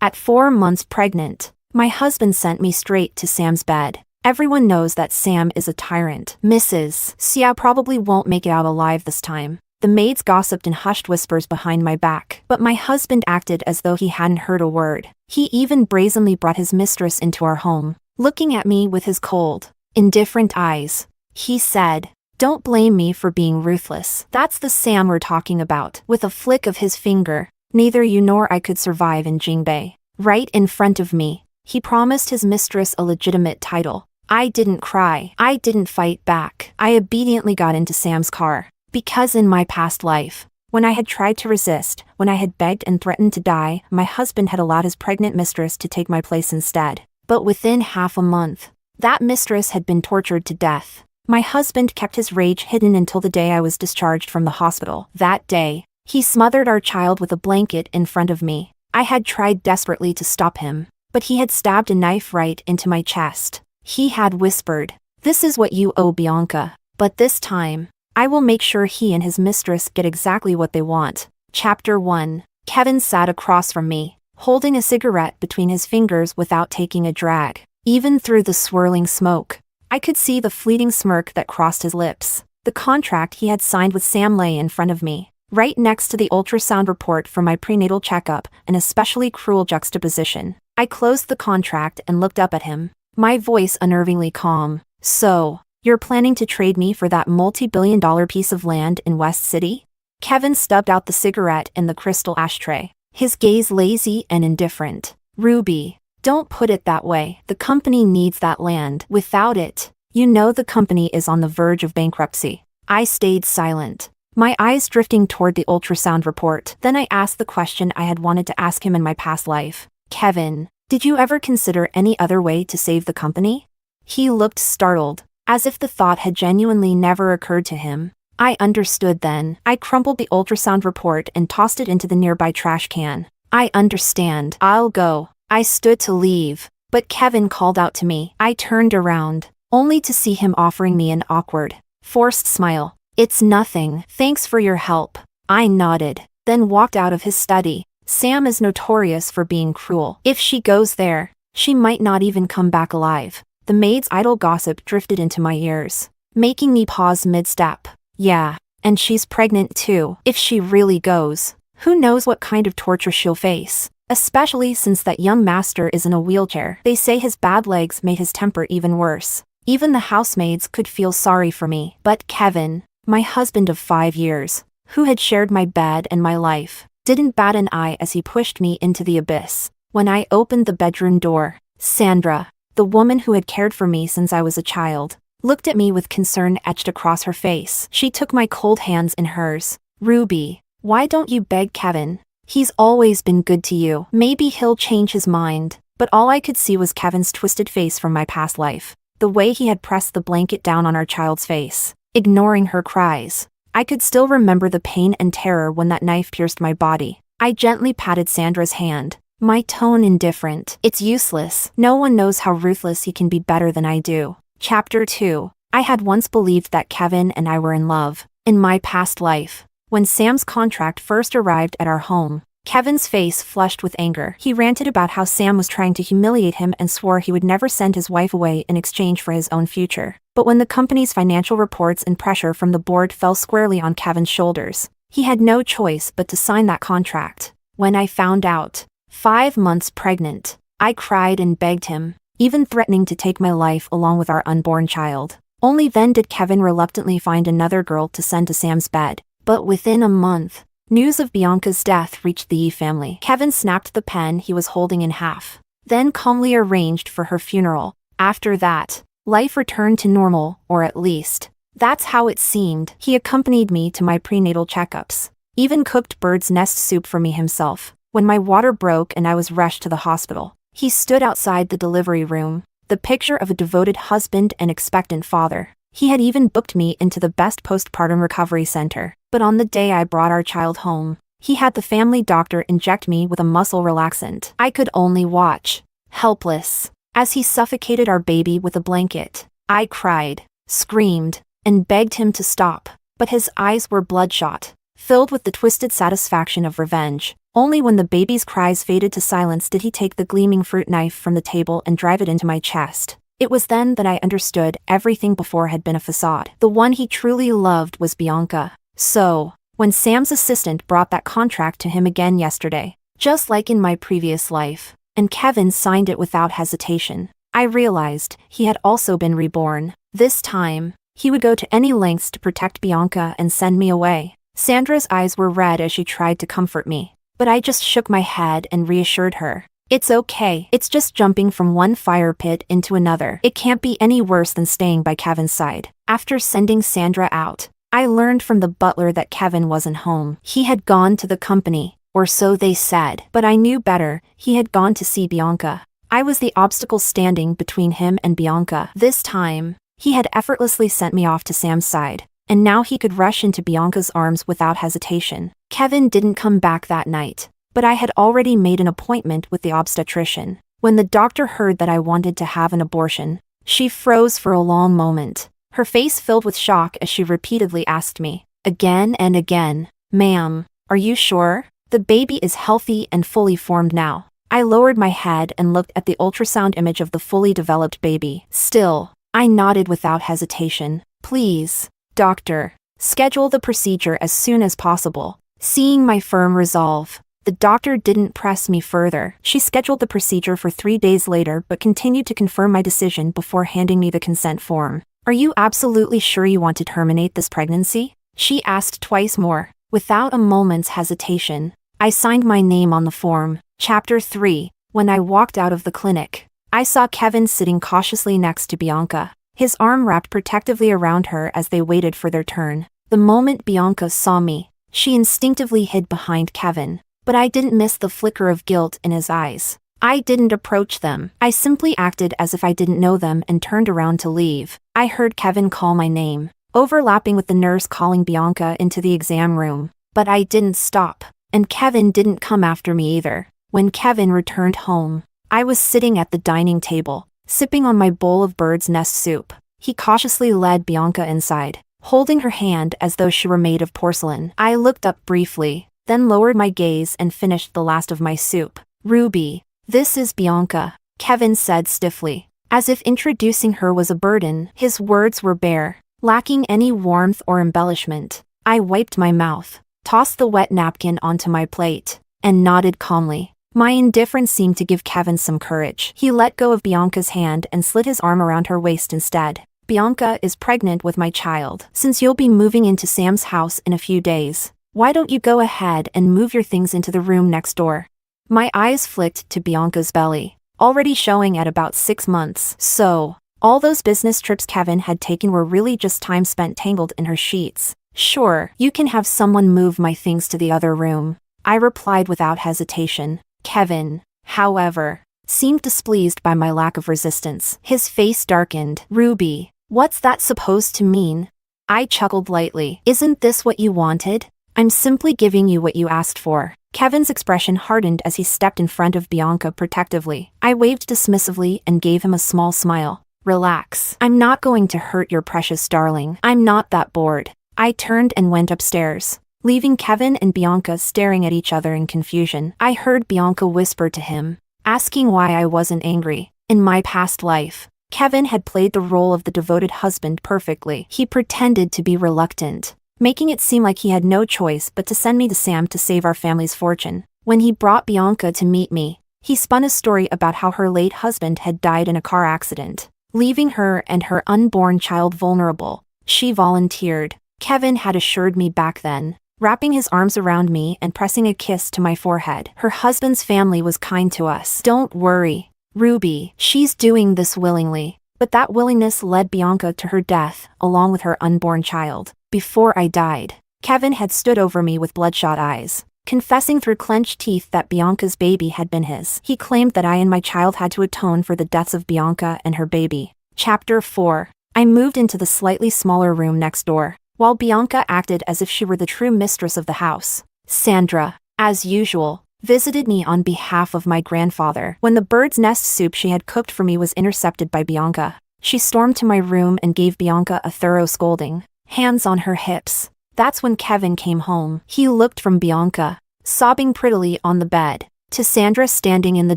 At 4 months pregnant, my husband sent me straight to Sam's bed. Everyone knows that Sam is a tyrant. Mrs. Sia probably won't make it out alive this time. The maids gossiped in hushed whispers behind my back, but my husband acted as though he hadn't heard a word. He even brazenly brought his mistress into our home. Looking at me with his cold, indifferent eyes, he said, "Don't blame me for being ruthless. That's the Sam we're talking about." With a flick of his finger, "Neither you nor I could survive in Jingbei." Right in front of me, he promised his mistress a legitimate title. I didn't cry. I didn't fight back. I obediently got into Sam's car. Because in my past life, when I had tried to resist, when I had begged and threatened to die, my husband had allowed his pregnant mistress to take my place instead. But within half a month, that mistress had been tortured to death. My husband kept his rage hidden until the day I was discharged from the hospital. That day, he smothered our child with a blanket in front of me. I had tried desperately to stop him, but he had stabbed a knife right into my chest. He had whispered, "This is what you owe Bianca. But this time, I will make sure he and his mistress get exactly what they want." Chapter 1. Kevin sat across from me, holding a cigarette between his fingers without taking a drag. Even through the swirling smoke, I could see the fleeting smirk that crossed his lips. The contract he had signed with Sam lay in front of me, right next to the ultrasound report for my prenatal checkup, an especially cruel juxtaposition. I closed the contract and looked up at him, my voice unnervingly calm. "So, you're planning to trade me for that multi-billion-dollar piece of land in West City?" Kevin stubbed out the cigarette in the crystal ashtray, his gaze lazy and indifferent. "Ruby, don't put it that way. The company needs that land. Without it, you know the company is on the verge of bankruptcy." I stayed silent, my eyes drifting toward the ultrasound report. Then I asked the question I had wanted to ask him in my past life. "Kevin, did you ever consider any other way to save the company?" He looked startled, as if the thought had genuinely never occurred to him. I understood then. I crumpled the ultrasound report and tossed it into the nearby trash can. "I understand. I'll go." I stood to leave, but Kevin called out to me. I turned around, only to see him offering me an awkward, forced smile. "It's nothing. Thanks for your help." I nodded, then walked out of his study. Sam is notorious for being cruel. If she goes there, she might not even come back alive. The maid's idle gossip drifted into my ears, making me pause mid-step. Yeah, and she's pregnant too. If she really goes, who knows what kind of torture she'll face, especially since that young master is in a wheelchair. They say his bad legs made his temper even worse. Even the housemaids could feel sorry for me. But Kevin, my husband of 5 years, who had shared my bed and my life, didn't bat an eye as he pushed me into the abyss. When I opened the bedroom door, Sandra, the woman who had cared for me since I was a child, looked at me with concern etched across her face. She took my cold hands in hers. "Ruby, why don't you beg Kevin? He's always been good to you. Maybe he'll change his mind." But all I could see was Kevin's twisted face from my past life, the way he had pressed the blanket down on our child's face, ignoring her cries. I could still remember the pain and terror when that knife pierced my body. I gently patted Sandra's hand, my tone indifferent. "It's useless. No one knows how ruthless he can be better than I do." Chapter 2. I had once believed that Kevin and I were in love. In my past life, when Sam's contract first arrived at our home, Kevin's face flushed with anger. He ranted about how Sam was trying to humiliate him and swore he would never send his wife away in exchange for his own future. But when the company's financial reports and pressure from the board fell squarely on Kevin's shoulders, he had no choice but to sign that contract. When I found out, 5 months pregnant, I cried and begged him, even threatening to take my life along with our unborn child. Only then did Kevin reluctantly find another girl to send to Sam's bed. But within a month, news of Bianca's death reached the Yi family. Kevin snapped the pen he was holding in half, then calmly arranged for her funeral. After that, life returned to normal, or at least, that's how it seemed. He accompanied me to my prenatal checkups, even cooked bird's nest soup for me himself. When my water broke and I was rushed to the hospital, he stood outside the delivery room, the picture of a devoted husband and expectant father. He had even booked me into the best postpartum recovery center. But on the day I brought our child home, he had the family doctor inject me with a muscle relaxant. I could only watch, helpless, as he suffocated our baby with a blanket. I cried, screamed, and begged him to stop, but his eyes were bloodshot, filled with the twisted satisfaction of revenge. Only when the baby's cries faded to silence did he take the gleaming fruit knife from the table and drive it into my chest. It was then that I understood everything before had been a facade. The one he truly loved was Bianca. So, when Sam's assistant brought that contract to him again yesterday, just like in my previous life, and Kevin signed it without hesitation, I realized he had also been reborn. This time, he would go to any lengths to protect Bianca and send me away. Sandra's eyes were red as she tried to comfort me, but I just shook my head and reassured her. It's okay. It's just jumping from one fire pit into another. It can't be any worse than staying by Kevin's side. After sending Sandra out, I learned from the butler that Kevin wasn't home. He had gone to the company, or so they said, but I knew better. He had gone to see Bianca. I was the obstacle standing between him and Bianca. This time, he had effortlessly sent me off to Sam's side, and now he could rush into Bianca's arms without hesitation. Kevin didn't come back that night, but I had already made an appointment with the obstetrician. When the doctor heard that I wanted to have an abortion, she froze for a long moment, her face filled with shock as she repeatedly asked me, again and again, "Ma'am, are you sure? The baby is healthy and fully formed now." I lowered my head and looked at the ultrasound image of the fully developed baby. Still, I nodded without hesitation. "Please, doctor, schedule the procedure as soon as possible." Seeing my firm resolve, the doctor didn't press me further. She scheduled the procedure for 3 days later but continued to confirm my decision before handing me the consent form. "Are you absolutely sure you want to terminate this pregnancy?" she asked twice more. Without a moment's hesitation, I signed my name on the form. Chapter 3. When I walked out of the clinic, I saw Kevin sitting cautiously next to Bianca, his arm wrapped protectively around her as they waited for their turn. The moment Bianca saw me, she instinctively hid behind Kevin, but I didn't miss the flicker of guilt in his eyes. I didn't approach them. I simply acted as if I didn't know them and turned around to leave. I heard Kevin call my name, overlapping with the nurse calling Bianca into the exam room. But I didn't stop, and Kevin didn't come after me either. When Kevin returned home, I was sitting at the dining table, sipping on my bowl of bird's nest soup. He cautiously led Bianca inside, holding her hand as though she were made of porcelain. I looked up briefly, then lowered my gaze and finished the last of my soup. "Ruby, this is Bianca," Kevin said stiffly, as if introducing her was a burden. His words were bare, lacking any warmth or embellishment. I wiped my mouth, tossed the wet napkin onto my plate, and nodded calmly. My indifference seemed to give Kevin some courage. He let go of Bianca's hand and slid his arm around her waist instead. "Bianca is pregnant with my child. Since you'll be moving into Sam's house in a few days, why don't you go ahead and move your things into the room next door?" My eyes flicked to Bianca's belly, already showing at about 6 months. So, all those business trips Kevin had taken were really just time spent tangled in her sheets. "Sure, you can have someone move my things to the other room," I replied without hesitation. Kevin, however, seemed displeased by my lack of resistance. His face darkened. "Ruby, what's that supposed to mean?" I chuckled lightly. "Isn't this what you wanted? I'm simply giving you what you asked for." Kevin's expression hardened as he stepped in front of Bianca protectively. I waved dismissively and gave him a small smile. "Relax. I'm not going to hurt your precious darling. I'm not that bored." I turned and went upstairs, leaving Kevin and Bianca staring at each other in confusion. I heard Bianca whisper to him, asking why I wasn't angry. In my past life, Kevin had played the role of the devoted husband perfectly. He pretended to be reluctant, making it seem like he had no choice but to send me to Sam to save our family's fortune. When he brought Bianca to meet me, he spun a story about how her late husband had died in a car accident, leaving her and her unborn child vulnerable. She volunteered, Kevin had assured me back then, wrapping his arms around me and pressing a kiss to my forehead. "Her husband's family was kind to us. Don't worry, Ruby, she's doing this willingly." But that willingness led Bianca to her death, along with her unborn child. Before I died, Kevin had stood over me with bloodshot eyes, confessing through clenched teeth that Bianca's baby had been his. He claimed that I and my child had to atone for the deaths of Bianca and her baby. Chapter 4. I moved into the slightly smaller room next door, while Bianca acted as if she were the true mistress of the house. Sandra, as usual, visited me on behalf of my grandfather. When the bird's nest soup she had cooked for me was intercepted by Bianca, she stormed to my room and gave Bianca a thorough scolding, hands on her hips. That's when Kevin came home. He looked from Bianca, sobbing prettily on the bed, to Sandra standing in the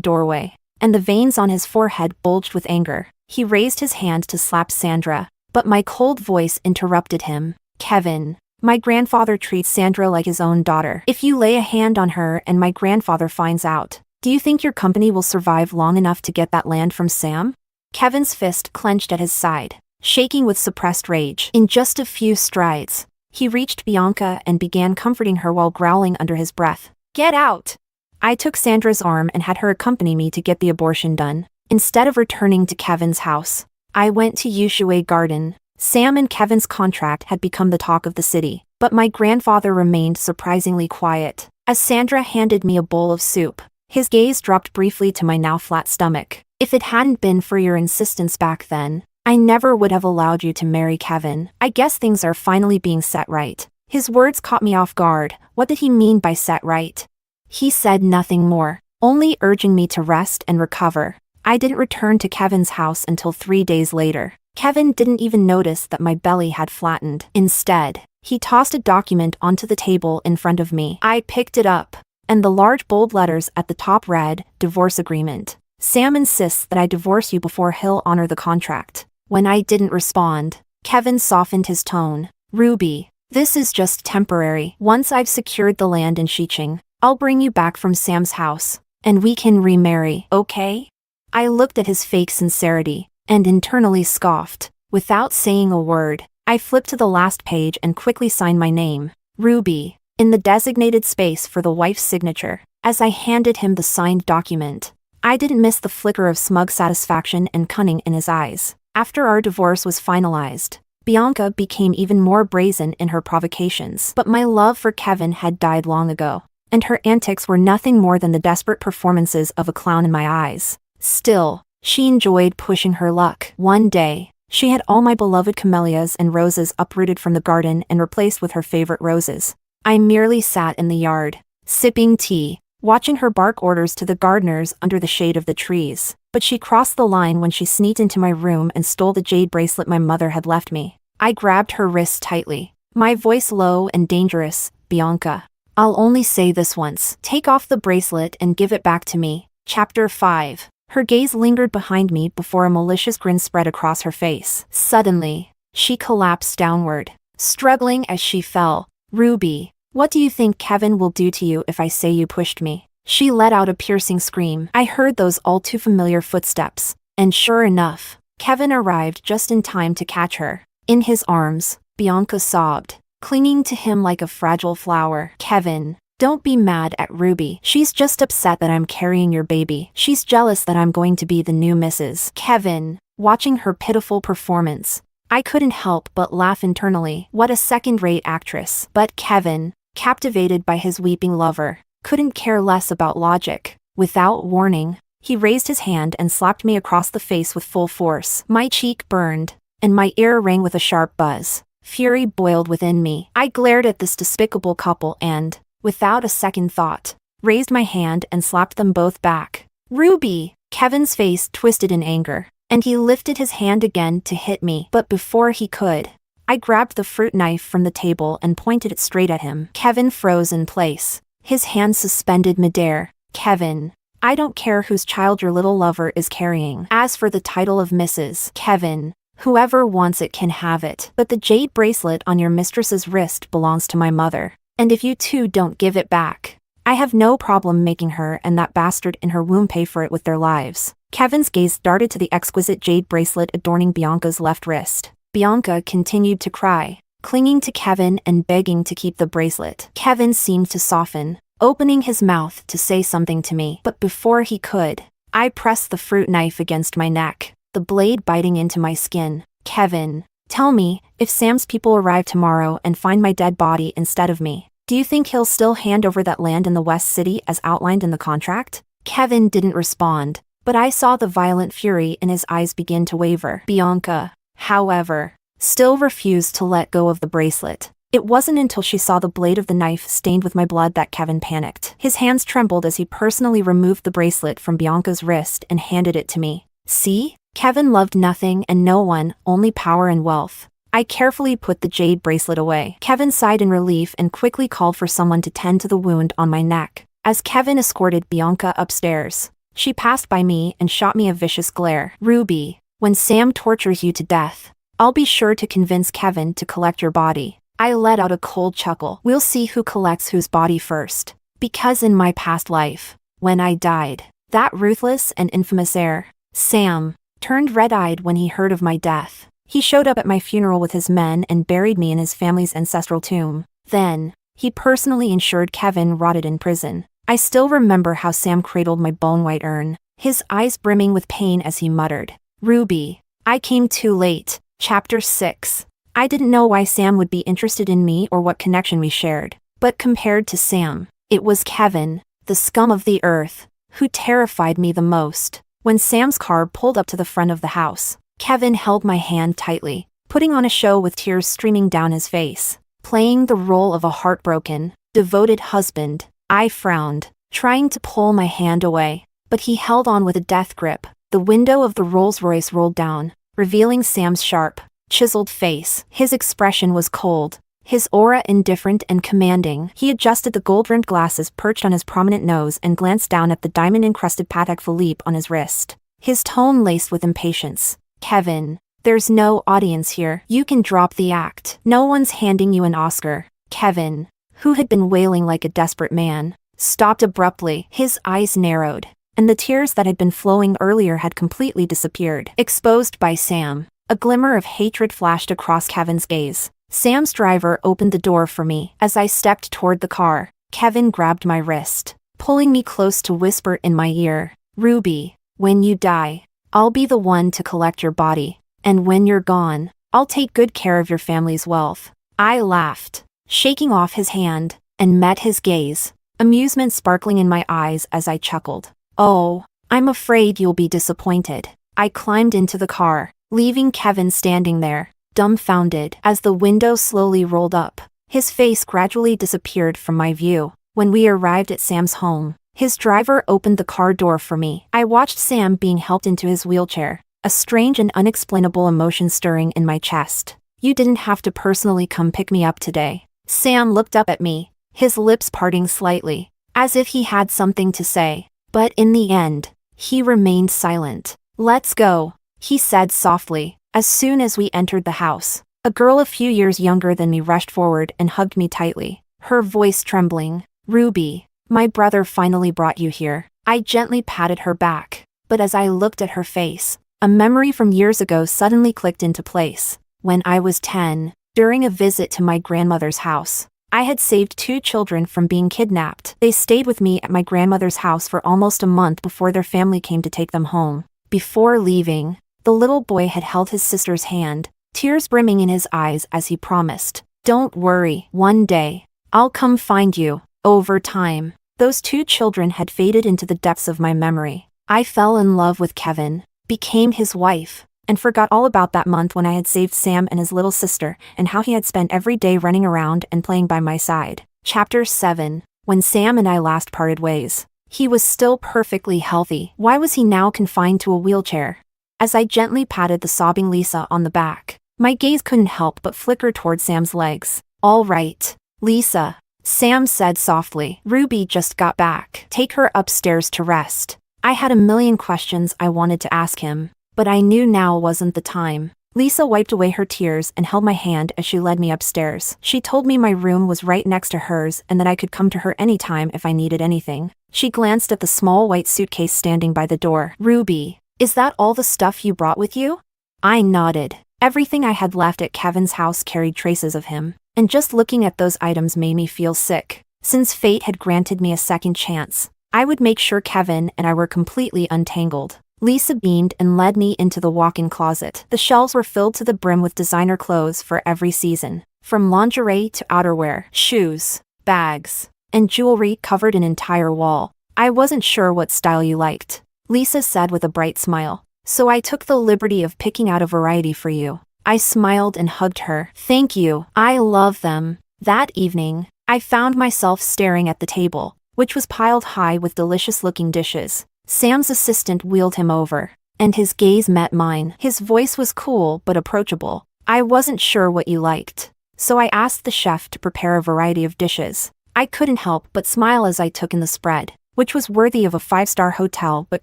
doorway, and the veins on his forehead bulged with anger. He raised his hand to slap Sandra, but my cold voice interrupted him. Kevin, my grandfather treats Sandra like his own daughter. If you lay a hand on her and my grandfather finds out, do you think your company will survive long enough to get that land from Sam? Kevin's fist clenched at his side, shaking with suppressed rage. In just a few strides, he reached Bianca and began comforting her while growling under his breath. Get out! I took Sandra's arm and had her accompany me to get the abortion done. Instead of returning to Kevin's house, I went to Ushuaia Garden. Sam and Kevin's contract had become the talk of the city, but my grandfather remained surprisingly quiet. As Sandra handed me a bowl of soup, his gaze dropped briefly to my now flat stomach. If it hadn't been for your insistence back then, I never would have allowed you to marry Kevin. I guess things are finally being set right. His words caught me off guard. What did he mean by set right? He said nothing more, only urging me to rest and recover. I didn't return to Kevin's house until 3 days later. Kevin didn't even notice that my belly had flattened. Instead, he tossed a document onto the table in front of me. I picked it up, and the large bold letters at the top read, Divorce Agreement. Sam insists that I divorce you before he'll honor the contract. When I didn't respond, Kevin softened his tone. Ruby, this is just temporary. Once I've secured the land in Xiqing, I'll bring you back from Sam's house, and we can remarry, okay? I looked at his fake sincerity, and internally scoffed. Without saying a word, I flipped to the last page and quickly signed my name, Ruby, in the designated space for the wife's signature. As I handed him the signed document, I didn't miss the flicker of smug satisfaction and cunning in his eyes. After our divorce was finalized, Bianca became even more brazen in her provocations. But my love for Kevin had died long ago, and her antics were nothing more than the desperate performances of a clown in my eyes. Still, she enjoyed pushing her luck. One day, she had all my beloved camellias and roses uprooted from the garden and replaced with her favorite roses. I merely sat in the yard, sipping tea, watching her bark orders to the gardeners under the shade of the trees. But she crossed the line when she sneaked into my room and stole the jade bracelet my mother had left me. I grabbed her wrist tightly, my voice low and dangerous. Bianca, I'll only say this once. Take off the bracelet and give it back to me. Chapter 5. Her gaze lingered behind me before a malicious grin spread across her face. Suddenly, she collapsed downward, struggling as she fell. Ruby, what do you think Kevin will do to you if I say you pushed me? She let out a piercing scream. I heard those all too familiar footsteps, and sure enough, Kevin arrived just in time to catch her. In his arms, Bianca sobbed, clinging to him like a fragile flower. Kevin, don't be mad at Ruby. She's just upset that I'm carrying your baby. She's jealous that I'm going to be the new Mrs. Kevin, watching her pitiful performance, I couldn't help but laugh internally. What a second-rate actress. But Kevin, captivated by his weeping lover, couldn't care less about logic. Without warning, he raised his hand and slapped me across the face with full force. My cheek burned, and my ear rang with a sharp buzz. Fury boiled within me. I glared at this despicable couple and, without a second thought, raised my hand and slapped them both back. Ruby! Kevin's face twisted in anger, and he lifted his hand again to hit me. But before he could, I grabbed the fruit knife from the table and pointed it straight at him. Kevin froze in place, his hand suspended midair. Kevin, I don't care whose child your little lover is carrying. As for the title of Mrs. Kevin, whoever wants it can have it. But the jade bracelet on your mistress's wrist belongs to my mother. And if you two don't give it back, I have no problem making her and that bastard in her womb pay for it with their lives. Kevin's gaze darted to the exquisite jade bracelet adorning Bianca's left wrist. Bianca continued to cry, clinging to Kevin and begging to keep the bracelet. Kevin seemed to soften, opening his mouth to say something to me. But before he could, I pressed the fruit knife against my neck, the blade biting into my skin. Kevin, tell me, if Sam's people arrive tomorrow and find my dead body instead of me, do you think he'll still hand over that land in the West City as outlined in the contract? Kevin didn't respond, but I saw the violent fury in his eyes begin to waver. Bianca, however, still refused to let go of the bracelet. It wasn't until she saw the blade of the knife stained with my blood that Kevin panicked. His hands trembled as he personally removed the bracelet from Bianca's wrist and handed it to me. See? Kevin loved nothing and no one, only power and wealth. I carefully put the jade bracelet away. Kevin sighed in relief and quickly called for someone to tend to the wound on my neck. As Kevin escorted Bianca upstairs, she passed by me and shot me a vicious glare. Ruby, when Sam tortures you to death, I'll be sure to convince Kevin to collect your body. I let out a cold chuckle. We'll see who collects whose body first. Because in my past life, when I died, that ruthless and infamous heir, Sam, turned red-eyed when he heard of my death. He showed up at my funeral with his men and buried me in his family's ancestral tomb. Then, he personally ensured Kevin rotted in prison. I still remember how Sam cradled my bone-white urn, his eyes brimming with pain as he muttered, "Ruby, I came too late." Chapter 6. I didn't know why Sam would be interested in me or what connection we shared. But compared to Sam, it was Kevin, the scum of the earth, who terrified me the most. When Sam's car pulled up to the front of the house, Kevin held my hand tightly, putting on a show with tears streaming down his face, playing the role of a heartbroken, devoted husband. I frowned, trying to pull my hand away, but he held on with a death grip. The window of the Rolls-Royce rolled down, revealing Sam's sharp, chiseled face. His expression was cold, his aura indifferent and commanding. He adjusted the gold-rimmed glasses perched on his prominent nose and glanced down at the diamond-encrusted Patek Philippe on his wrist. His tone laced with impatience. "Kevin, there's no audience here. You can drop the act. No one's handing you an Oscar." Kevin, who had been wailing like a desperate man, stopped abruptly. His eyes narrowed, and the tears that had been flowing earlier had completely disappeared. Exposed by Sam, a glimmer of hatred flashed across Kevin's gaze. Sam's driver opened the door for me. As I stepped toward the car, Kevin grabbed my wrist, pulling me close to whisper in my ear, "Ruby, when you die, I'll be the one to collect your body. And when you're gone, I'll take good care of your family's wealth." I laughed, shaking off his hand, and met his gaze, amusement sparkling in my eyes as I chuckled. "Oh, I'm afraid you'll be disappointed." I climbed into the car, leaving Kevin standing there, dumbfounded. As the window slowly rolled up, his face gradually disappeared from my view. When we arrived at Sam's home, his driver opened the car door for me. I watched Sam being helped into his wheelchair, a strange and unexplainable emotion stirring in my chest. "You didn't have to personally come pick me up today." Sam looked up at me, his lips parting slightly, as if he had something to say. But in the end, he remained silent. "Let's go," he said softly, as soon as we entered the house. A girl a few years younger than me rushed forward and hugged me tightly, her voice trembling. "Ruby, my brother finally brought you here." I gently patted her back, but as I looked at her face, a memory from years ago suddenly clicked into place. When I was 10, during a visit to my grandmother's house, I had saved 2 children from being kidnapped. They stayed with me at my grandmother's house for almost a month before their family came to take them home. Before leaving, the little boy had held his sister's hand, tears brimming in his eyes as he promised, "Don't worry, one day, I'll come find you." Over time, those 2 children had faded into the depths of my memory. I fell in love with Kevin, became his wife, and forgot all about that month when I had saved Sam and his little sister and how he had spent every day running around and playing by my side. Chapter 7. When Sam and I last parted ways, he was still perfectly healthy. Why was he now confined to a wheelchair? As I gently patted the sobbing Lisa on the back, my gaze couldn't help but flicker toward Sam's legs. "All right, Lisa," Sam said softly. "Ruby just got back. Take her upstairs to rest." I had a million questions I wanted to ask him, but I knew now wasn't the time. Lisa wiped away her tears and held my hand as she led me upstairs. She told me my room was right next to hers and that I could come to her anytime if I needed anything. She glanced at the small white suitcase standing by the door. "Ruby, is that all the stuff you brought with you?" I nodded. Everything I had left at Kevin's house carried traces of him, and just looking at those items made me feel sick. Since fate had granted me a second chance, I would make sure Kevin and I were completely untangled. Lisa beamed and led me into the walk-in closet. The shelves were filled to the brim with designer clothes for every season, from lingerie to outerwear, shoes, bags, and jewelry covered an entire wall. "I wasn't sure what style you liked," Lisa said with a bright smile, "so I took the liberty of picking out a variety for you." I smiled and hugged her. "Thank you. I love them." That evening, I found myself staring at the table, which was piled high with delicious-looking dishes. Sam's assistant wheeled him over, and his gaze met mine. His voice was cool but approachable. I wasn't sure what you liked, so I asked the chef to prepare a variety of dishes. I couldn't help but smile as I took in the spread, which was worthy of a five-star hotel but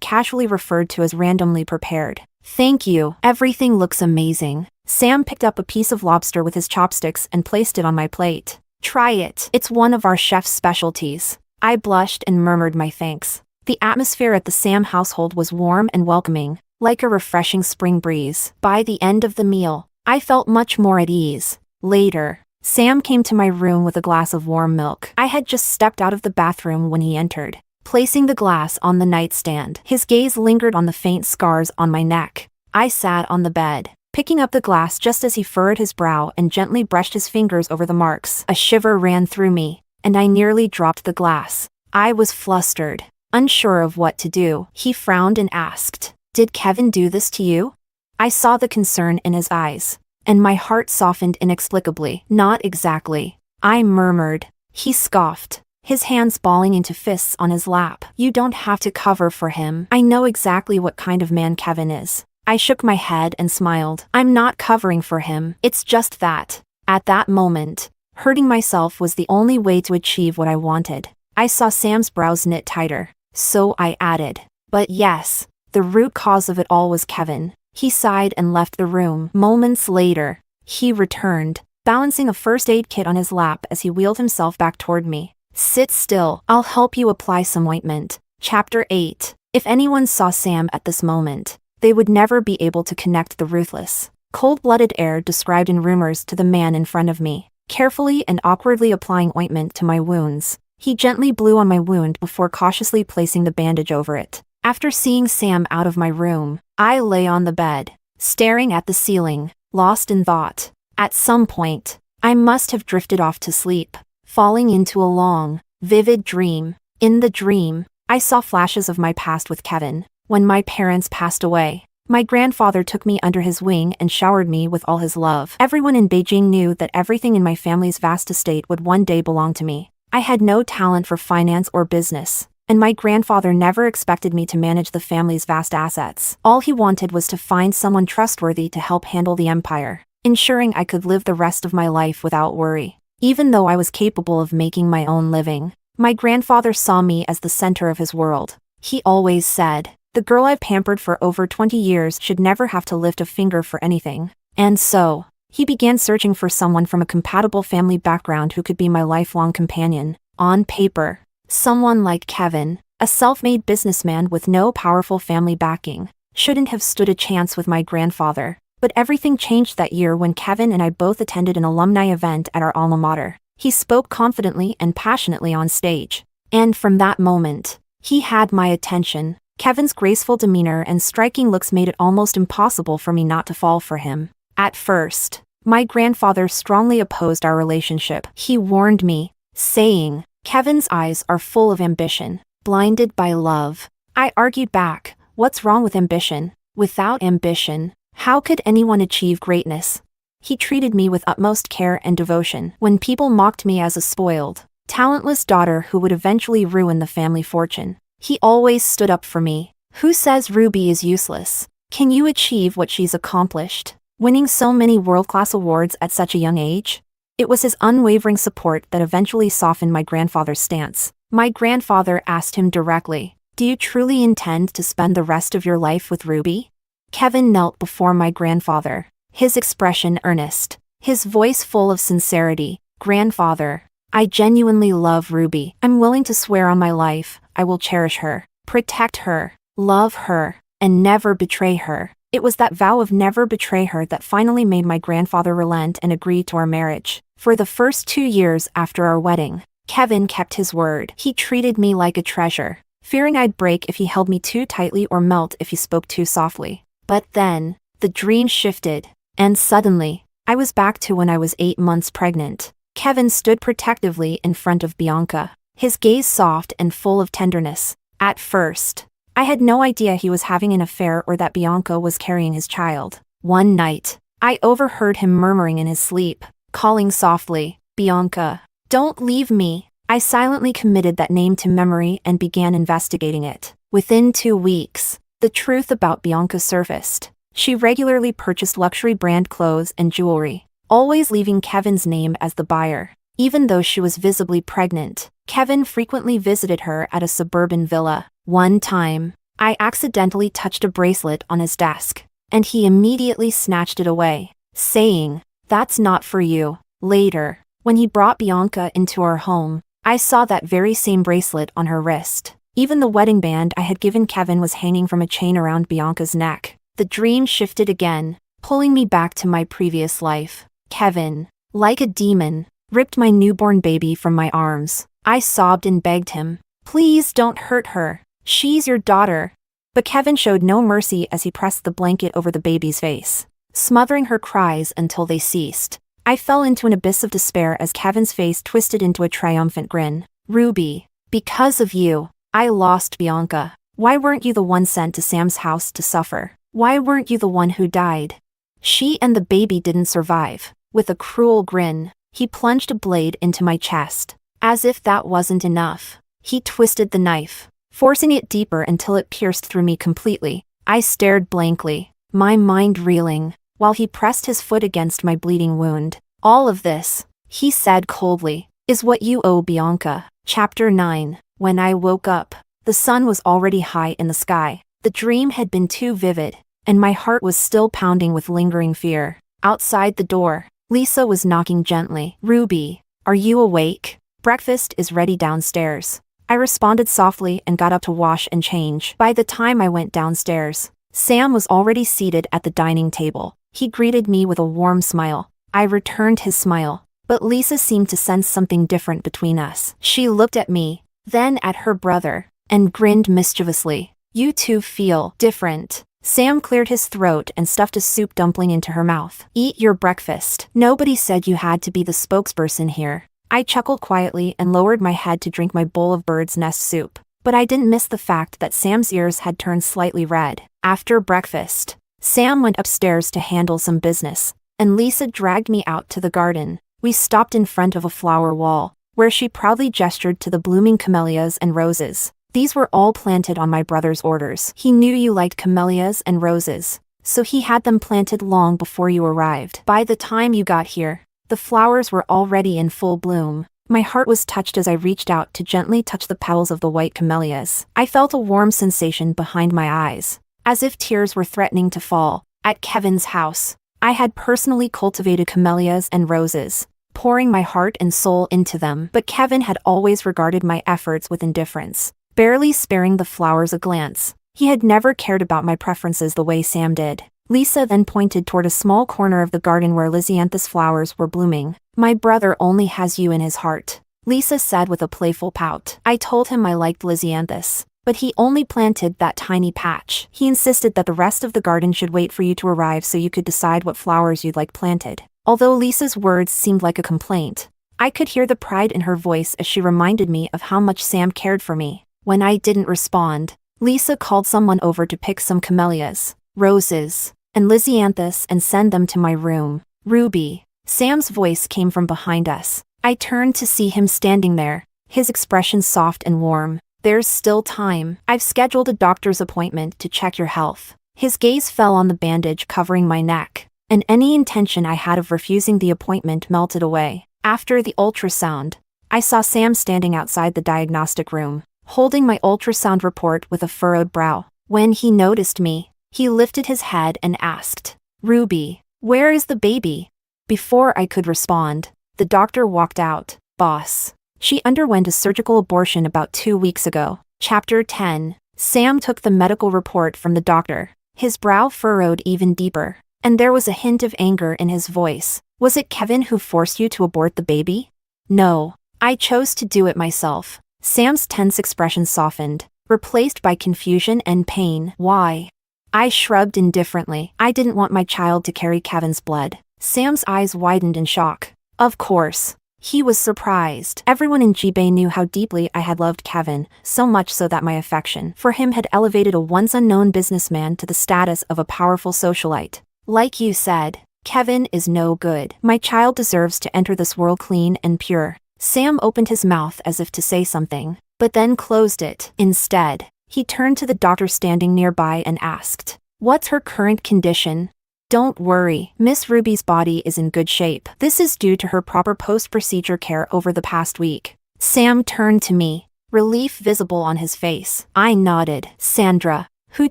casually referred to as randomly prepared. Thank you, everything looks amazing. Sam picked up a piece of lobster with his chopsticks and placed it on my plate. Try it, it's one of our chef's specialties. I blushed and murmured my thanks. The atmosphere at the Sam household was warm and welcoming, like a refreshing spring breeze. By the end of the meal, I felt much more at ease. Later, Sam came to my room with a glass of warm milk. I had just stepped out of the bathroom when he entered. Placing the glass on the nightstand, his gaze lingered on the faint scars on my neck. I sat on the bed, picking up the glass just as he furrowed his brow and gently brushed his fingers over the marks. A shiver ran through me, and I nearly dropped the glass. I was flustered, unsure of what to do. He frowned and asked, "Did Kevin do this to you?" I saw the concern in his eyes, and my heart softened inexplicably. Not exactly, I murmured. He scoffed, his hands balling into fists on his lap. You don't have to cover for him. I know exactly what kind of man Kevin is. I shook my head and smiled. I'm not covering for him. It's just that, at that moment, hurting myself was the only way to achieve what I wanted. I saw Sam's brows knit tighter, so I added, "But yes, the root cause of it all was Kevin." He sighed and left the room. Moments later, he returned, balancing a first aid kit on his lap as he wheeled himself back toward me. Sit still, I'll help you apply some ointment. Chapter 8. If anyone saw Sam at this moment, they would never be able to connect the ruthless, cold-blooded air described in rumors to the man in front of me. Carefully and awkwardly applying ointment to my wounds, he gently blew on my wound before cautiously placing the bandage over it. After seeing Sam out of my room, I lay on the bed, staring at the ceiling, lost in thought. At some point, I must have drifted off to sleep, falling into a long, vivid dream. In the dream, I saw flashes of my past with Kevin. When my parents passed away, my grandfather took me under his wing and showered me with all his love. Everyone in Beijing knew that everything in my family's vast estate would one day belong to me. I had no talent for finance or business, and my grandfather never expected me to manage the family's vast assets. All he wanted was to find someone trustworthy to help handle the empire, ensuring I could live the rest of my life without worry. Even though I was capable of making my own living, my grandfather saw me as the center of his world. He always said, "The girl I've pampered for over 20 years should never have to lift a finger for anything." And so, he began searching for someone from a compatible family background who could be my lifelong companion. On paper, someone like Kevin, a self-made businessman with no powerful family backing, shouldn't have stood a chance with my grandfather. But everything changed that year when Kevin and I both attended an alumni event at our alma mater. He spoke confidently and passionately on stage. And from that moment, he had my attention. Kevin's graceful demeanor and striking looks made it almost impossible for me not to fall for him. At first, my grandfather strongly opposed our relationship. He warned me, saying, "Kevin's eyes are full of ambition, blinded by love." I argued back, "What's wrong with ambition? Without ambition, how could anyone achieve greatness?" He treated me with utmost care and devotion. When people mocked me as a spoiled, talentless daughter who would eventually ruin the family fortune, he always stood up for me. "Who says Ruby is useless? Can you achieve what she's accomplished, winning so many world-class awards at such a young age?" It was his unwavering support that eventually softened my grandfather's stance. My grandfather asked him directly, "Do you truly intend to spend the rest of your life with Ruby?" Kevin knelt before my grandfather, his expression earnest, his voice full of sincerity. "Grandfather, I genuinely love Ruby. I'm willing to swear on my life, I will cherish her, protect her, love her, and never betray her." It was that vow of never betray her that finally made my grandfather relent and agree to our marriage. For the first 2 years after our wedding, Kevin kept his word. He treated me like a treasure, fearing I'd break if he held me too tightly or melt if he spoke too softly. But then, the dream shifted, and suddenly, I was back to when I was 8 months pregnant. Kevin stood protectively in front of Bianca, his gaze soft and full of tenderness. At first, I had no idea he was having an affair or that Bianca was carrying his child. One night, I overheard him murmuring in his sleep, calling softly, "Bianca, don't leave me." I silently committed that name to memory and began investigating it. Within 2 weeks, the truth about Bianca surfaced. She regularly purchased luxury brand clothes and jewelry, always leaving Kevin's name as the buyer. Even though she was visibly pregnant, Kevin frequently visited her at a suburban villa. One time, I accidentally touched a bracelet on his desk, and he immediately snatched it away, saying, "That's not for you." Later, when he brought Bianca into our home, I saw that very same bracelet on her wrist. Even the wedding band I had given Kevin was hanging from a chain around Bianca's neck. The dream shifted again, pulling me back to my previous life. Kevin, like a demon, ripped my newborn baby from my arms. I sobbed and begged him, "Please don't hurt her. She's your daughter." But Kevin showed no mercy as he pressed the blanket over the baby's face, smothering her cries until they ceased. I fell into an abyss of despair as Kevin's face twisted into a triumphant grin. "Ruby, because of you, I lost Bianca. Why weren't you the one sent to Sam's house to suffer? Why weren't you the one who died? She and the baby didn't survive." With a cruel grin, he plunged a blade into my chest. As if that wasn't enough, he twisted the knife, forcing it deeper until it pierced through me completely. I stared blankly, my mind reeling, while he pressed his foot against my bleeding wound. "All of this," he said coldly, "is what you owe Bianca." Chapter 9. When I woke up, the sun was already high in the sky. The dream had been too vivid, and my heart was still pounding with lingering fear. Outside the door, Lisa was knocking gently. "Ruby, are you awake? Breakfast is ready downstairs." I responded softly and got up to wash and change. By the time I went downstairs, Sam was already seated at the dining table. He greeted me with a warm smile. I returned his smile, but Lisa seemed to sense something different between us. She looked at me, then at her brother, and grinned mischievously. "You two feel different." Sam cleared his throat and stuffed a soup dumpling into her mouth. "Eat your breakfast. Nobody said you had to be the spokesperson here." I chuckled quietly and lowered my head to drink my bowl of bird's nest soup. But I didn't miss the fact that Sam's ears had turned slightly red. After breakfast, Sam went upstairs to handle some business, and Lisa dragged me out to the garden. We stopped in front of a flower wall, where she proudly gestured to the blooming camellias and roses. "These were all planted on my brother's orders. He knew you liked camellias and roses, so he had them planted long before you arrived. By the time you got here, the flowers were already in full bloom." My heart was touched as I reached out to gently touch the petals of the white camellias. I felt a warm sensation behind my eyes, as if tears were threatening to fall. At Kevin's house, I had personally cultivated camellias and roses, pouring my heart and soul into them. But Kevin had always regarded my efforts with indifference, barely sparing the flowers a glance. He had never cared about my preferences the way Sam did. Lisa then pointed toward a small corner of the garden where Lysianthus flowers were blooming. "My brother only has you in his heart," Lisa said with a playful pout. I told him I liked Lysianthus, but he only planted that tiny patch. He insisted that the rest of the garden should wait for you to arrive so you could decide what flowers you'd like planted. Although Lisa's words seemed like a complaint, I could hear the pride in her voice as she reminded me of how much Sam cared for me. When I didn't respond, Lisa called someone over to pick some camellias, roses, and Lysianthus and send them to my room. "Ruby," Sam's voice came from behind us. I turned to see him standing there, his expression soft and warm. "There's still time. I've scheduled a doctor's appointment to check your health." His gaze fell on the bandage covering my neck, and any intention I had of refusing the appointment melted away. After the ultrasound, I saw Sam standing outside the diagnostic room, holding my ultrasound report with a furrowed brow. When he noticed me, he lifted his head and asked, "Ruby, where is the baby?" Before I could respond, the doctor walked out. "Boss, she underwent a surgical abortion about 2 weeks ago." Chapter 10. Sam took the medical report from the doctor, his brow furrowed even deeper, and there was a hint of anger in his voice. "Was it Kevin who forced you to abort the baby?" "No, I chose to do it myself." Sam's tense expression softened, replaced by confusion and pain. "Why?" I shrugged indifferently. "I didn't want my child to carry Kevin's blood." Sam's eyes widened in shock. Of course, he was surprised. Everyone in Jibei knew how deeply I had loved Kevin, so much so that my affection for him had elevated a once unknown businessman to the status of a powerful socialite. "Like you said, Kevin is no good. My child deserves to enter this world clean and pure." Sam opened his mouth as if to say something, but then closed it. Instead, he turned to the doctor standing nearby and asked, What's her current condition? Don't worry, Miss Ruby's body is in good shape. This is due to her proper post-procedure care over the past week. Sam turned to me, relief visible on his face. I nodded. Sandra, who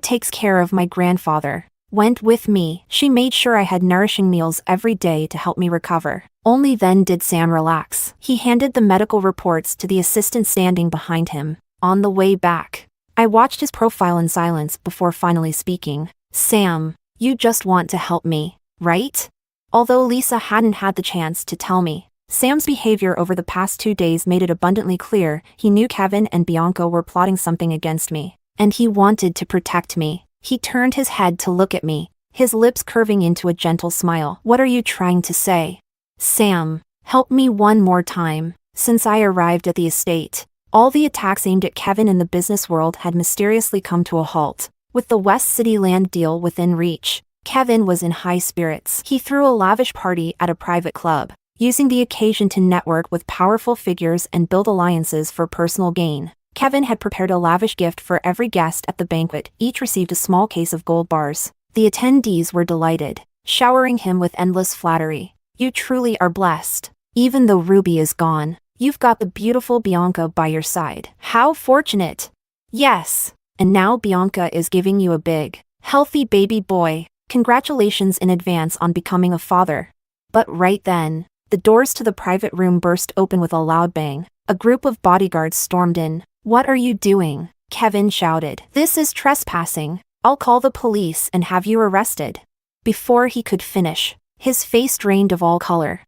takes care of my grandfather, went with me. She made sure I had nourishing meals every day to help me recover. Only then did Sam relax. He handed the medical reports to the assistant standing behind him. On the way back, I watched his profile in silence before finally speaking. Sam, you just want to help me, right? Although Lisa hadn't had the chance to tell me, Sam's behavior over the past 2 days made it abundantly clear he knew Kevin and Bianca were plotting something against me, and he wanted to protect me. He turned his head to look at me, his lips curving into a gentle smile. What are you trying to say? Sam, help me one more time. Since I arrived at the estate, all the attacks aimed at Kevin in the business world had mysteriously come to a halt. With the West City land deal within reach, Kevin was in high spirits. He threw a lavish party at a private club, using the occasion to network with powerful figures and build alliances for personal gain. Kevin had prepared a lavish gift for every guest at the banquet. Each received a small case of gold bars. The attendees were delighted, showering him with endless flattery. You truly are blessed. Even though Ruby is gone, you've got the beautiful Bianca by your side. How fortunate. Yes. And now Bianca is giving you a big, healthy baby boy. Congratulations in advance on becoming a father. But right then, the doors to the private room burst open with a loud bang. A group of bodyguards stormed in. What are you doing? Kevin shouted. This is trespassing. I'll call the police and have you arrested. Before he could finish, his face drained of all color.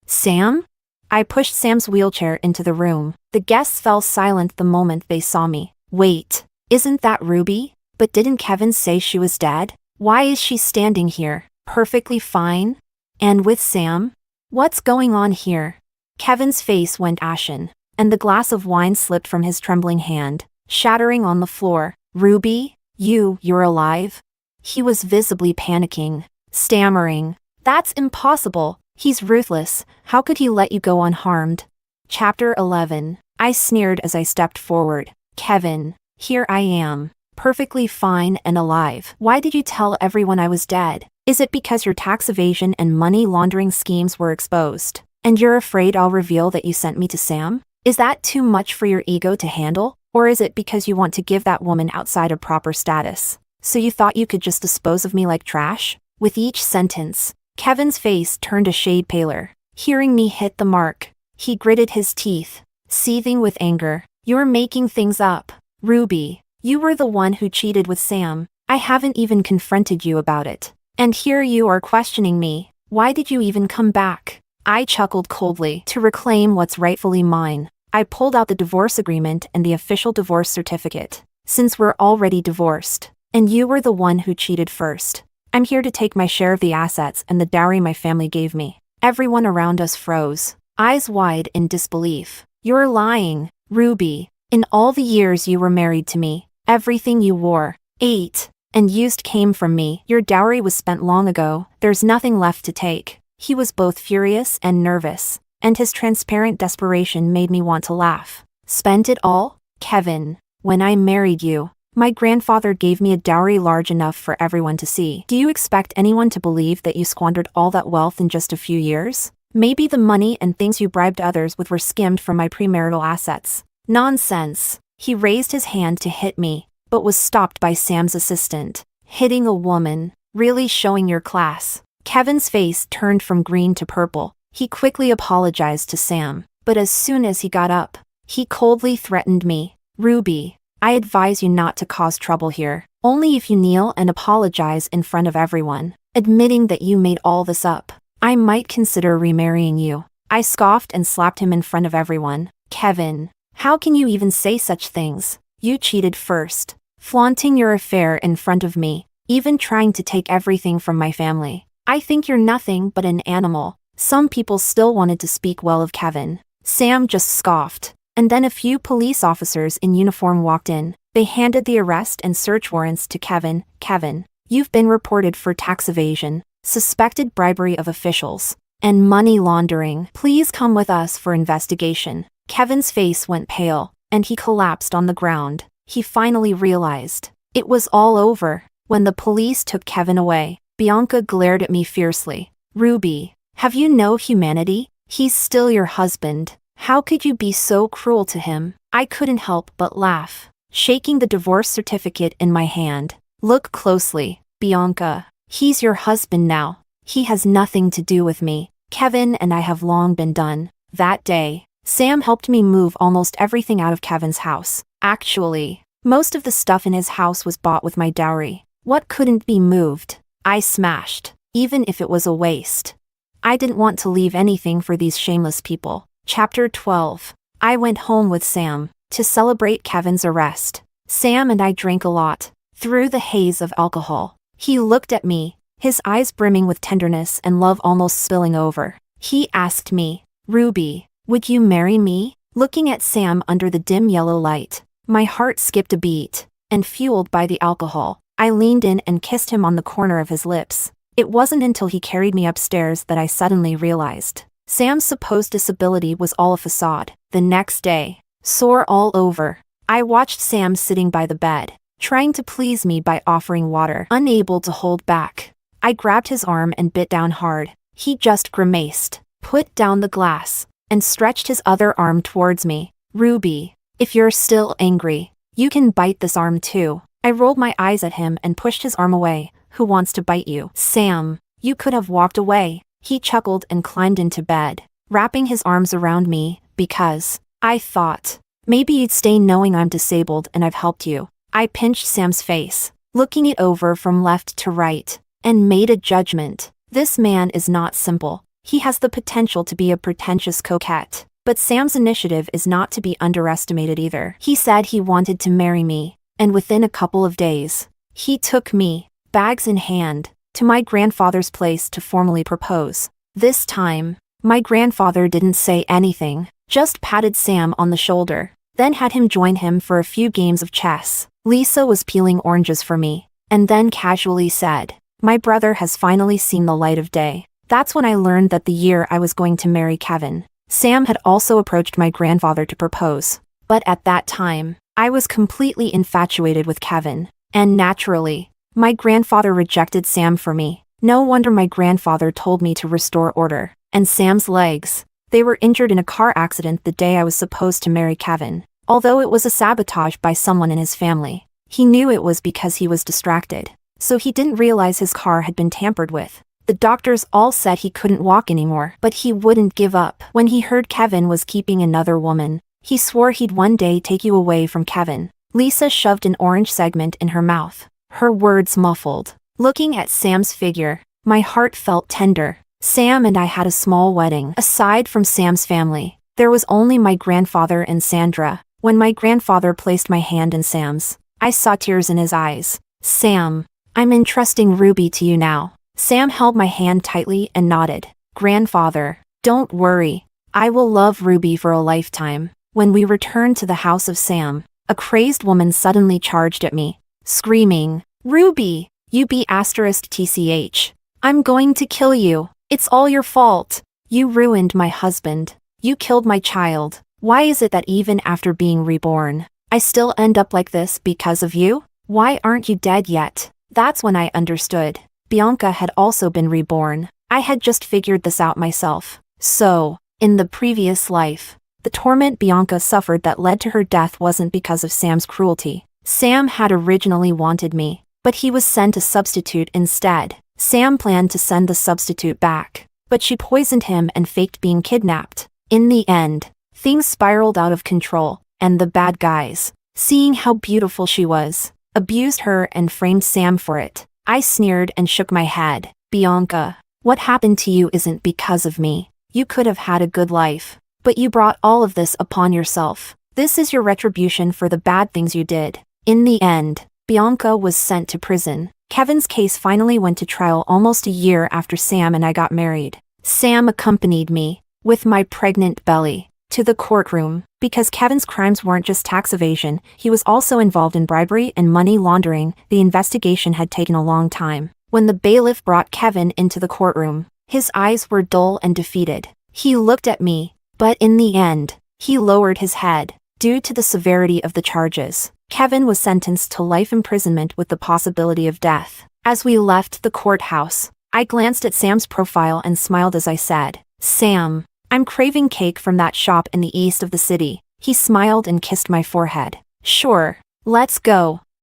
Sam? I pushed Sam's wheelchair into the room. The guests fell silent the moment they saw me. Wait, isn't that Ruby? But didn't Kevin say she was dead? Why is she standing here, perfectly fine? And with Sam? What's going on here? Kevin's face went ashen, and the glass of wine slipped from his trembling hand, shattering on the floor. Ruby, you're alive? He was visibly panicking, stammering. That's impossible. He's ruthless. How could he let you go unharmed? Chapter 11. I sneered as I stepped forward. Kevin, here I am, perfectly fine and alive. Why did you tell everyone I was dead? Is it because your tax evasion and money laundering schemes were exposed, and you're afraid I'll reveal that you sent me to Sam? Is that too much for your ego to handle? Or is it because you want to give that woman outside a proper status, so you thought you could just dispose of me like trash? With each sentence, Kevin's face turned a shade paler. Hearing me hit the mark, he gritted his teeth, seething with anger. You're making things up. Ruby, you were the one who cheated with Sam. I haven't even confronted you about it. And here you are questioning me. Why did you even come back? I chuckled coldly. To reclaim what's rightfully mine. I pulled out the divorce agreement and the official divorce certificate. Since we're already divorced, and you were the one who cheated first, I'm here to take my share of the assets and the dowry my family gave me. Everyone around us froze, eyes wide in disbelief. You're lying, Ruby. In all the years you were married to me, everything you wore, ate, and used came from me. Your dowry was spent long ago. There's nothing left to take. He was both furious and nervous, and his transparent desperation made me want to laugh. Spent it all? Kevin, when I married you, my grandfather gave me a dowry large enough for everyone to see. Do you expect anyone to believe that you squandered all that wealth in just a few years? Maybe the money and things you bribed others with were skimmed from my premarital assets. Nonsense. He raised his hand to hit me, but was stopped by Sam's assistant. Hitting a woman, really showing your class. Kevin's face turned from green to purple. He quickly apologized to Sam, but as soon as he got up, he coldly threatened me. Ruby, I advise you not to cause trouble here. Only if you kneel and apologize in front of everyone, admitting that you made all this up, I might consider remarrying you. I scoffed and slapped him in front of everyone. Kevin, how can you even say such things? You cheated first, flaunting your affair in front of me, even trying to take everything from my family. I think you're nothing but an animal. Some people still wanted to speak well of Kevin. Sam just scoffed, and then a few police officers in uniform walked in. They handed the arrest and search warrants to Kevin. Kevin, you've been reported for tax evasion, suspected bribery of officials, and money laundering. Please come with us for investigation. Kevin's face went pale, and he collapsed on the ground. He finally realized It was all over. When the police took Kevin away, Bianca glared at me fiercely. Ruby, have you no humanity? He's still your husband. How could you be so cruel to him? I couldn't help but laugh, shaking the divorce certificate in my hand. Look closely, Bianca. He's your husband now. He has nothing to do with me. Kevin and I have long been done. That day, Sam helped me move almost everything out of Kevin's house. Actually, most of the stuff in his house was bought with my dowry. What couldn't be moved, I smashed, even if it was a waste. I didn't want to leave anything for these shameless people. Chapter 12. I went home with Sam to celebrate Kevin's arrest. Sam and I drank a lot, through the haze of alcohol. He looked at me, his eyes brimming with tenderness and love almost spilling over. He asked me, Ruby, would you marry me? Looking at Sam under the dim yellow light, my heart skipped a beat, and fueled by the alcohol, I leaned in and kissed him on the corner of his lips. It wasn't until he carried me upstairs that I suddenly realized Sam's supposed disability was all a facade. The next day, sore all over, I watched Sam sitting by the bed, trying to please me by offering water. Unable to hold back, I grabbed his arm and bit down hard. He just grimaced, put down the glass, and stretched his other arm towards me. Ruby, if you're still angry, you can bite this arm too. I rolled my eyes at him and pushed his arm away. Who wants to bite you? Sam, you could have walked away. He chuckled and climbed into bed, wrapping his arms around me, because I thought, maybe you'd stay knowing I'm disabled and I've helped you. I pinched Sam's face, looking it over from left to right, and made a judgment. This man is not simple. He has the potential to be a pretentious coquette. But Sam's initiative is not to be underestimated either. He said he wanted to marry me, and within a couple of days, he took me, bags in hand, to my grandfather's place to formally propose. This time, my grandfather didn't say anything, just patted Sam on the shoulder, then had him join him for a few games of chess. Lisa was peeling oranges for me, and then casually said, my brother has finally seen the light of day. That's when I learned that the year I was going to marry Kevin, Sam had also approached my grandfather to propose. But at that time, I was completely infatuated with Kevin, and naturally, my grandfather rejected Sam for me. No wonder my grandfather told me to restore order. And Sam's legs, they were injured in a car accident the day I was supposed to marry Kevin. Although it was a sabotage by someone in his family, he knew it was because he was distracted, so he didn't realize his car had been tampered with. The doctors all said he couldn't walk anymore, but he wouldn't give up. When he heard Kevin was keeping another woman, he swore he'd one day take you away from Kevin. Lisa shoved an orange segment in her mouth, her words muffled. Looking at Sam's figure, my heart felt tender. Sam and I had a small wedding. Aside from Sam's family, there was only my grandfather and Sandra. When my grandfather placed my hand in Sam's, I saw tears in his eyes. Sam, I'm entrusting Ruby to you now. Sam held my hand tightly and nodded. Grandfather, don't worry. I will love Ruby for a lifetime. When we returned to the house of Sam, a crazed woman suddenly charged at me, screaming, Ruby, you be*TCH. I'm going to kill you. It's all your fault. You ruined my husband. You killed my child. Why is it that even after being reborn, I still end up like this because of you? Why aren't you dead yet? That's when I understood. Bianca had also been reborn. I had just figured this out myself. So, in the previous life, the torment Bianca suffered that led to her death wasn't because of Sam's cruelty. Sam had originally wanted me, but he was sent a substitute instead. Sam planned to send the substitute back, but she poisoned him and faked being kidnapped. In the end, things spiraled out of control, and the bad guys, seeing how beautiful she was, abused her and framed Sam for it. I sneered and shook my head. Bianca, what happened to you isn't because of me. You could have had a good life, but you brought all of this upon yourself. This is your retribution for the bad things you did. In the end, Bianca was sent to prison. Kevin's case finally went to trial almost a year after Sam and I got married. Sam accompanied me, with my pregnant belly, to the courtroom, because Kevin's crimes weren't just tax evasion, he was also involved in bribery and money laundering. The investigation had taken a long time. When the bailiff brought Kevin into the courtroom, his eyes were dull and defeated. He looked at me, but in the end, he lowered his head, Due to the severity of the charges, Kevin was sentenced to life imprisonment with the possibility of death. As we left the courthouse, I glanced at Sam's profile and smiled as I said, "Sam, I'm craving cake from that shop in the east of the city." He smiled and kissed my forehead. "Sure, let's go."